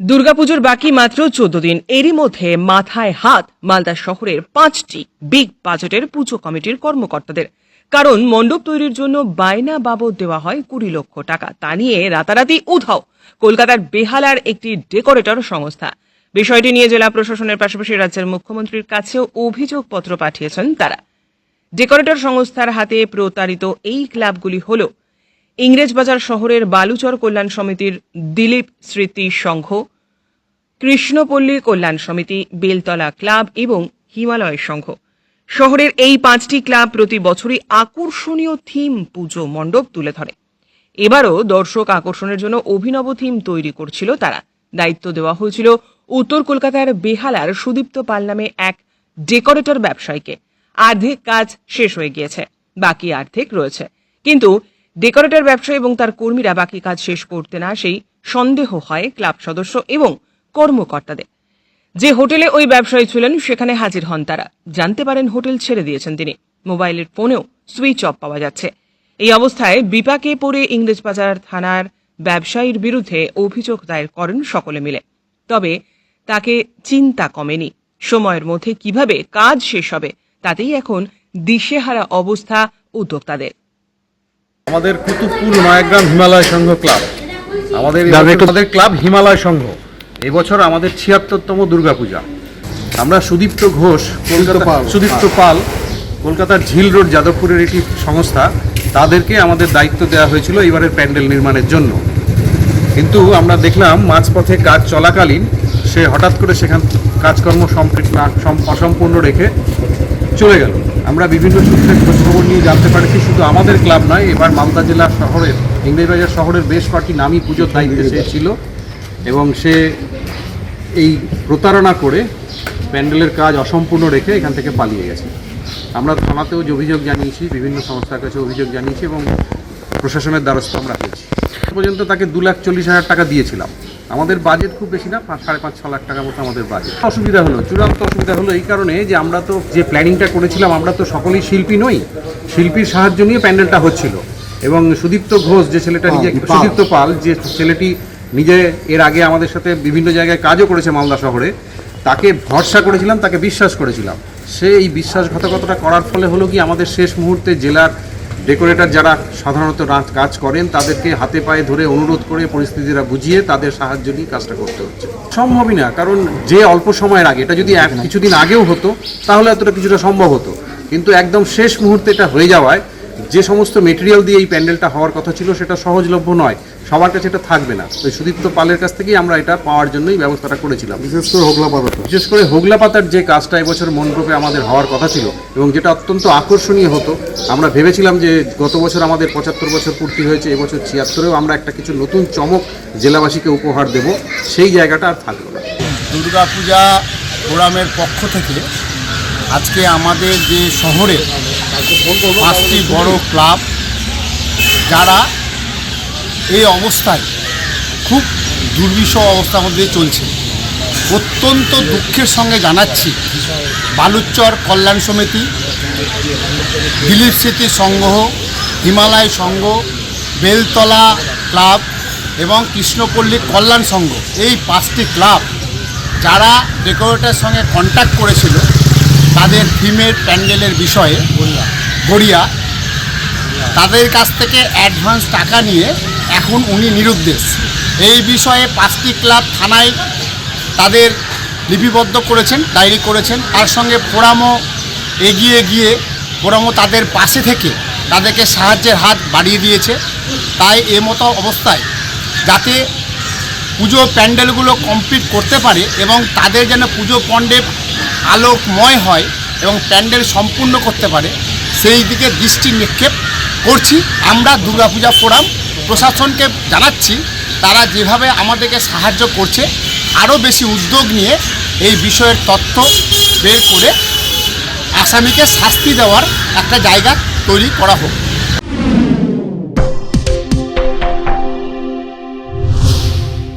দুর্গাপুজোর বাকি মাত্র 14 দিন। এরই মধ্যে মাথায় হাত মালদা শহরের 5টি বিগ বাজেটের পুজো কমিটির কর্মকর্তাদের। কারণ মণ্ডপ তৈরির জন্য বায়না বাবদ দেওয়া হয় 20 লক্ষ টাকা। তা নিয়ে রাতারাতি উধাও কলকাতার বেহালার একটি ডেকোরেটর সংস্থা। বিষয়টি নিয়ে জেলা প্রশাসনের পাশাপাশি রাজ্যের মুখ্যমন্ত্রীর কাছেও অভিযোগপত্র পাঠিয়েছেন তারা। ডেকোরেটর সংস্থার হাতে প্রতারিত এই ক্লাবগুলি হল ইংরেজবাজার শহরের বালুচর কল্যাণ সমিতির দিলীপ স্মৃতি সংঘ, কৃষ্ণপল্লী কল্যাণ সমিতি, বেলতলা ক্লাব এবং হিমালয় সংঘ। শহরের এই 5টি ক্লাব প্রতি বছরই আকর্ষণীয় থিম পুজো মণ্ডপ তুলে ধরে। এবারও দর্শক আকর্ষণের জন্য অভিনব থিম তৈরি করছিল তারা। দায়িত্ব দেওয়া হয়েছিল উত্তর কলকাতার বেহালার সুদীপ্ত পাল নামে এক ডেকোরেটর ব্যবসায়ীকে। অর্ধেক কাজ শেষ হয়ে গিয়েছে, বাকি অর্ধেক রয়েছে। কিন্তু ডেকোরেটর ব্যবসায়ী এবং তার কর্মীরা বাকি কাজ শেষ করতে না সেই সন্দেহ হয় ক্লাব সদস্য এবং কর্মকর্তাদের। যে হোটেলে ওই ব্যবসায়ী ছিলেন সেখানে হাজির হন তারা। জানতে পারেন হোটেল ছেড়ে দিয়েছেন তিনি। মোবাইলের ফোনেও সুইচ অফ পাওয়া যাচ্ছে। এই অবস্থায় বিপাকে পড়ে ইংরেজবাজার থানার ব্যবসায়ীর বিরুদ্ধে অভিযোগ দায়ের করেন সকলে মিলে। তবে তাকে চিন্তা কমেনি। সময়ের মধ্যে কিভাবে কাজ শেষ হবে তাতেই এখন দিশেহারা অবস্থা উদ্যোক্তাদের। আমাদের কুতুবপুর নয়াগ্রাম হিমালয় সংঘ ক্লাব, আমাদের ক্লাব হিমালয় সংঘ এবছর আমাদের ৭৬তম দুর্গাপূজা। আমরা সুদীপ্ত পাল কলকাতার ঝিল রোড যাদবপুরের একটি সংস্থা, তাদেরকে আমাদের দায়িত্ব দেওয়া হয়েছিল এবারের প্যান্ডেল নির্মাণের জন্য। কিন্তু আমরা দেখলাম মাঝপথে কাজ চলাকালীন সে হঠাৎ করে সেখান কাজকর্ম অসম্পূর্ণ রেখে চলে গেল। আমরা বিভিন্ন সূত্রে খোঁজখবর নিয়ে জানতে পারছি শুধু আমাদের ক্লাব নয়, এবার মালদা জেলার শহরের ইংরেজবাজার শহরের বেশ কয়েকটি নামী পুজোর দায়িত্বে সে ছিল এবং সে এই প্রতারণা করে প্যান্ডেলের কাজ অসম্পূর্ণ রেখে এখান থেকে পালিয়ে গেছে। আমরা থানাতেও অভিযোগ জানিয়েছি, বিভিন্ন সংস্থার কাছে অভিযোগ জানিয়েছি এবং প্রশাসনের দ্বারস্থ আমরা হয়েছি। পর্যন্ত তাকে 2,40,000 টাকা দিয়েছিলাম। আমাদের বাজেট খুব বেশি না, 5.5-6 লাখ টাকার মতো আমাদের বাজেট। চূড়ান্ত অসুবিধা হলো এই কারণে যে আমরা তো যে প্ল্যানিংটা করেছিলাম, আমরা তো সকলেই শিল্পী নই, শিল্পীর সাহায্য নিয়ে প্যান্ডেলটা হচ্ছিল এবং সুদীপ্ত ঘোষ যে ছেলেটা সুদীপ্ত পাল যে ছেলেটি নিজে এর আগে আমাদের সাথে বিভিন্ন জায়গায় কাজও করেছে মালদা শহরে, তাকে ভরসা করেছিলাম, তাকে বিশ্বাস করেছিলাম। সে এই বিশ্বাসঘাতকতা করার ফলে হলো কি আমাদের শেষ মুহূর্তে জেলার ডেকোরেটর যারা সাধারণত কাজ করেন তাদেরকে হাতে পায়ে ধরে অনুরোধ করে পরিস্থিতিটা বুঝিয়ে তাদের সাহায্য নিয়ে কাজটা করতে হচ্ছে। সম্ভবই না, কারণ যে অল্প সময়ের আগে, এটা যদি কিছুদিন আগেও হতো তাহলে এতটা কিছুটা সম্ভব হতো, কিন্তু একদম শেষ মুহূর্তে এটা হয়ে যাওয়ায় যে সমস্ত মেটেরিয়াল দিয়ে এই প্যান্ডেলটা হওয়ার কথা ছিল সেটা সহজলভ্য নয়, সবার কাছে এটা থাকবে না। তো সুদীপ্ত পালের কাছ থেকেই আমরা এটা পাওয়ার জন্যই ব্যবস্থাটা করেছিলাম। বিশেষ করে হোগলা পাতার যে কাজটা এবছর মণ্ডপে আমাদের হওয়ার কথা ছিল এবং যেটা অত্যন্ত আকর্ষণীয় হতো। আমরা ভেবেছিলাম যে গত বছর আমাদের 75 বছর পূর্তি হয়েছে, এবছর 76-এও আমরা একটা কিছু নতুন চমক জেলাবাসীকে উপহার দেব, সেই জায়গাটা আর থাকলো না। দুর্গাপূজা ফোরামের পক্ষ থেকে আজকে আমাদের যে শহরে 5টি বড় ক্লাব যারা এই অবস্থায় খুব দুর্বিষহ অবস্থার মধ্যে চলছে, অত্যন্ত দুঃখের সঙ্গে জানাচ্ছি বালুচর কল্যাণ সমিতি, দিলীপ স্মৃতি সংঘ, হিমালয় সংঘ, বেলতলা ক্লাব এবং কৃষ্ণপল্লী কল্যাণ সংঘ, এই 5টি ক্লাব যারা ডেকোরেটরের সঙ্গে কন্ট্যাক্ট করেছিল তাদের থিমের প্যান্ডেলের বিষয়ে গড়িয়া, তাদের কাছ থেকে অ্যাডভান্স টাকা নিয়ে এখন উনি নিরুদ্দেশ। এই বিষয়ে 5টি ক্লাব থানায় তাদের লিপিবদ্ধ করেছেন, ডায়েরি করেছেন। তার সঙ্গে ফোরামও এগিয়ে গিয়ে ফোরামও তাদের পাশে থেকে তাদেরকে সাহায্যের হাত বাড়িয়ে দিয়েছে। তাই মতো অবস্থায় যাতে পুজো প্যান্ডেলগুলো কমপ্লিট করতে পারে এবং তাদের যেন পুজো মণ্ডপ আলোকময় হয় এবং প্যান্ডেল সম্পূর্ণ করতে পারে, সেই দিকে দৃষ্টি নিক্ষেপ করছি। আমরা দুর্গাপূজা ফোরাম প্রশাসনকে জানাচ্ছি তারা যেভাবে আমাদেরকে সাহায্য করছে আরও বেশি উদ্যোগ নিয়ে এই বিষয়ের তথ্য বের করে আসামিকে শাস্তি দেওয়ার একটা জায়গা তৈরি করা হোক।